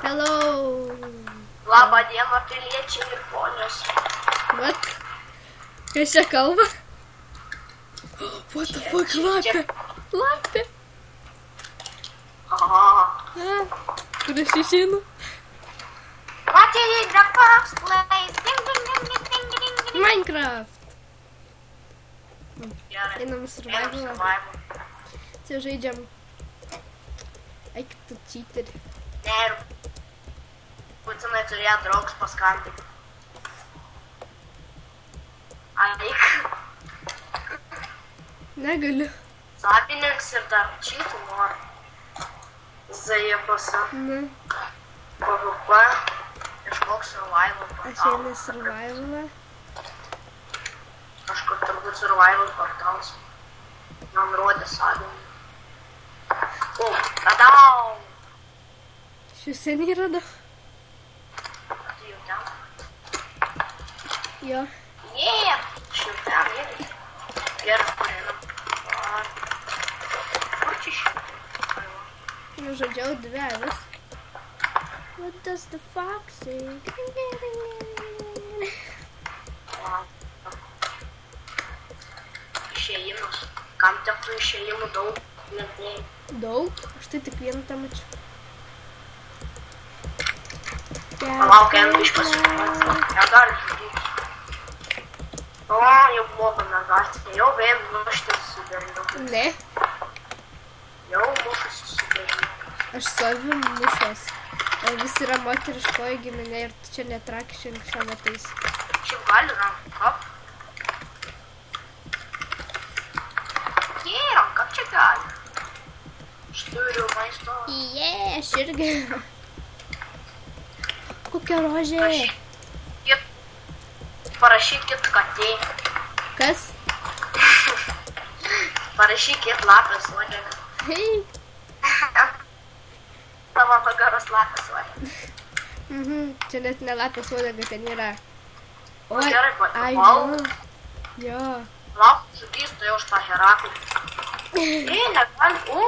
Hello. Labą dieną, piliečiai ir ponios. What? Kas čia kalba? What the fuck, lapė? Lapė. Aha. Kur aš išeinu? What is the first place? Ding, ding, ding, ding, ding, ding, ding. Minecraft. Gerai. Einam survivalą. Čia žaidžiam. Eik tu cheater. Ne, ir būtinai turėjo draugs paskambinti. Eik. Negaliu. Savininkas ir dar cheatų nori. Zajebasa. Na, PvP. Išmok survival aš portalą. einu survivalą. Kažkur turbūt survival portalas. Man rodė savininkas. O, radau. Aš jau seniai radau. Tu jau ten? Jo. Yeah! Aš jau ten irgi. Gerai, parinam. Kur čia šiandien? Nužudžiau dvi avis. What does the fox say? Išėjimas. Kam tektų išėjimų daug? Net Daug? Aš tai tik vieną tą mačiau. Palauk, jam išpasikuoti. Negali žudyti. O, jau moku mergaitė. Jau vėl muštis su berniuku. Ne, Jau muštis su berniuku. aš savim mušęs. O vis yra moteriškoji giminė ir tu čia netrakšink savo tais. Šiaip gali ranka. Ranka čia gali. Aš turiu maisto. Jee, aš irgi. Kokia rožė? Parašykit katė. Kas? Parašykit lapės uodegą. Hei. Tavo nugaros lapės uodegą. Čia net ne lapės uodega, ten yra. O, gerai, ai, palau. jo. Lauk, žudys, tai už tą Heraklį. Negali. O,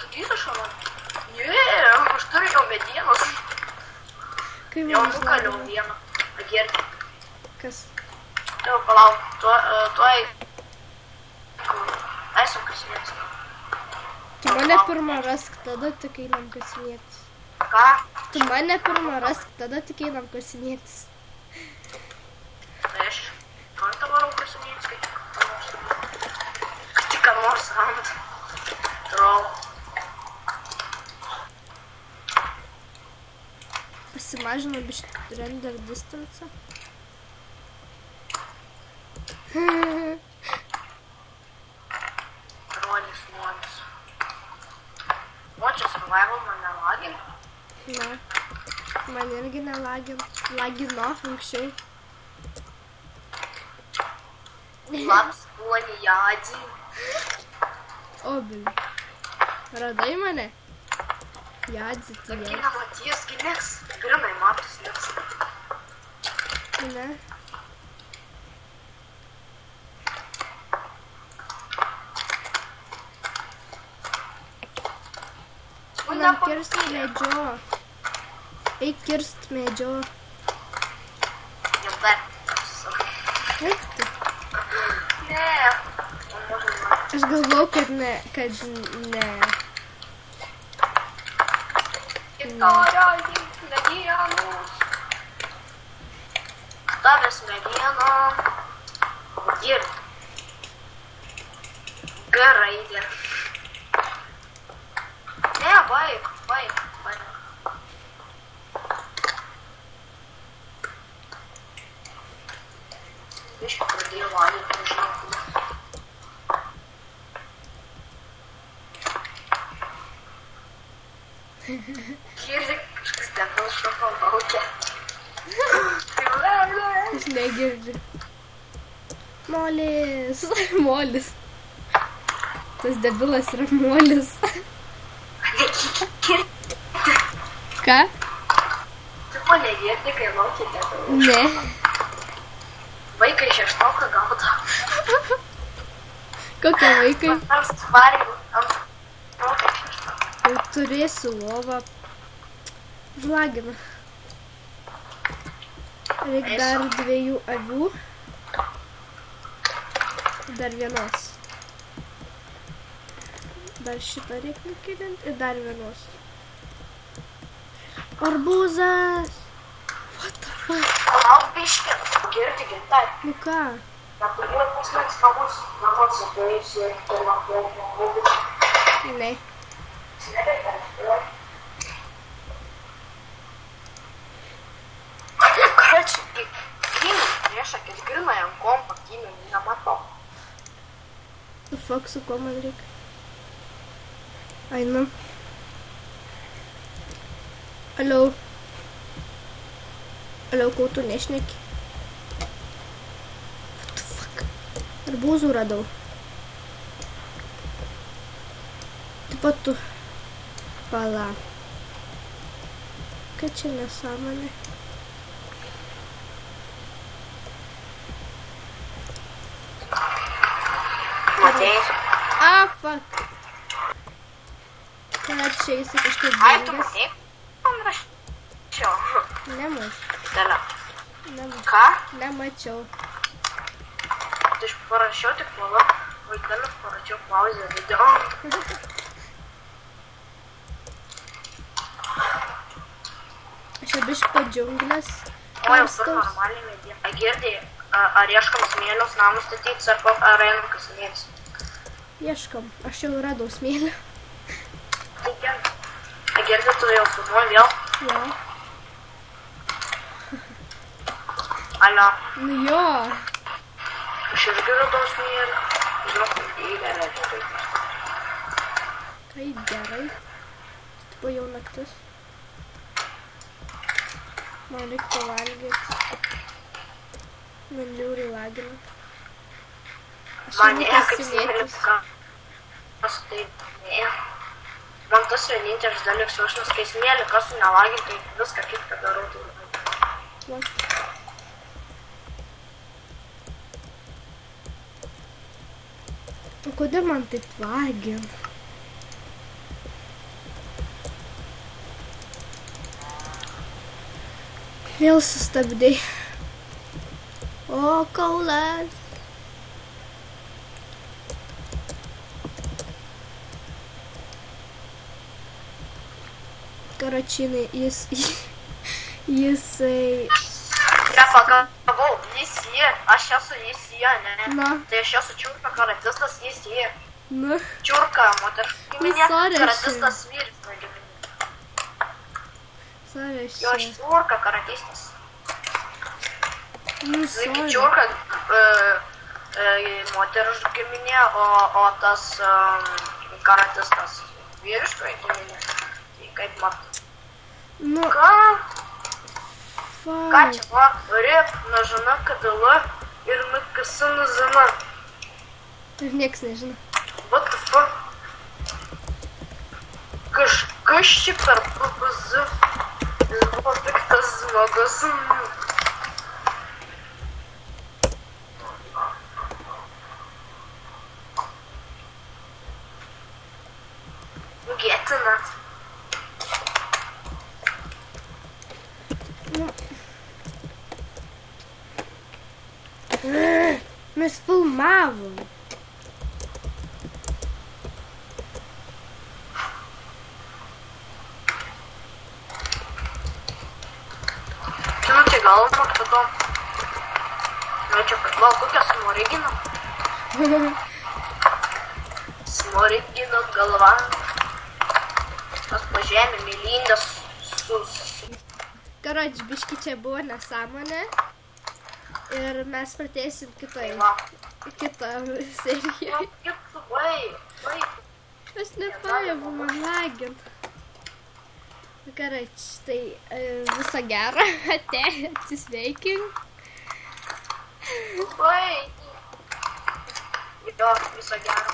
žudys aš man. Aš turiu jau medienos. Kaip Jau man nukaliau išlaidavo? vieną. Agirti. Kas? Jau, palauk, tuoj. Esu kasinėtis. Tu mane pirmą rask, tada tik einam kasinėtis. Ką? Tu mane pirmą rask, tada tik einam kasinėtis. Tai aš kartą varau kasinėtis, kai tik ką nors ant. Trol. Pasimažinu biškį render distance. Rolis. O, čia survival man nelagina. Na, man irgi lagino anksčiau. Labas, puolį jadį. O, bili. Radai mane? Jadzi, tu Tokie jau. nematys, gilės. Grinai matus liks. Ne. Man kirst medžio. Eik kirst medžio. Jau dar. Eik tu. Ne. Aš galvau, kad ne. Medienos. Tavęs medieno. Dirb. Gerai dirb. Ne, baik. Biškai pradėjau valyti, nežinau. Girdi, kažkas ten šoko laukia. Aš negirdžiu. Molis. Molis. Tas debilas yra molis. Ką? Tu ko negirdi, kai laukia debilas? Ne. Vaikai šeštoką gaudo. Kokie vaikai? Nors tvariai ant šeštoką. Jau turėsiu lovą. Žlagina. Reikia dar 2 avių. Dar vienos. Dar šitą reikia nukilinti ir dar vienos. Arbūzas! What the fuck? Palauk biškį. Girdi, gintai. Nu ką? Neturėjau pasmėgs namus. Namuose atėjusi ir pirmą. Ne. Короче, кинул, priešakis grina jam kompą, kinų, nematau. The fuck su kuo man reikia? Einu. Alio. Alio, kau tu nešneki? What the fuck? Arbūzų radau. Taip pat tu. Pala. Kad čia nesąmonė? Matėjai? Fuck. Kad čia jisai kažkaip Ai, tu dingęs. matėjai? Man rašiau. Dalia. Ką? Nemačiau. Tai aš parašiau tik pala. Vaikelį parašiau pauzę video. Aš jau biškį po džiunglės O jau kur karstaus. normaliai medė. Girdai, ar ieškam smėlius namus statyti, ar einam kasinėtis? Ieškam. Aš jau radau smėlį. Tai gerai. Girdai, tu jau filmuoji vėl? Jo. Alio. Nu jo. Aš irgi radau smėlį. Žinau, kad įgalė. Tai gerai. Tipo jau naktis. Man reikia pavalgyti. Man liūriai lagina. Aš Man einu ne, kaip kasinėtis. smėlis, kas tai ne. Man tas vienintelis dalykas jausmas, kai smėlį kasu nelagint, tai viską kitką darau. Va. O kodėl man taip lagina? Vėl sustabdai. O, kaulas. Karačinai, jisai... Nepagavau, jis jie, aš esu jis jie, ne. Na. Tai aš esu čiurka karatistas, jis jie. Nu, Čiurka, moteriška giminė, sorry, karatistas vyris giminė. sorry, Jo, aš čiurka karatistas. Nu, Sakyk, sorry. čiurka moteriška giminė, o tas karatistas vyriška giminė. Tai kaip mat. Nu, Ką? Ką fuck. čia va? Rėp, nažana, kadala ir nakasa nazana. Ir nieks nežino. What the fuck? Kažkas čia per PPZ. Jis buvo piktas žmogus. Getina. Nu. Mes filmavom. Nu čia galva, tada. Nu čia pagalvo, kokia smorigina. Smorigino galva. Tas pažemė mylindas su... Karoč, biški čia buvo nesąmonė. Ir mes pratėsim kitą seriją. Aš nepajėgu man lagint. Karoč, tai viso gero. Ate, atsisveikink. Jo, viso gero.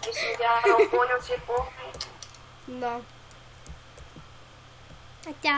Viso gero, ponios ir ponai. No. Ate.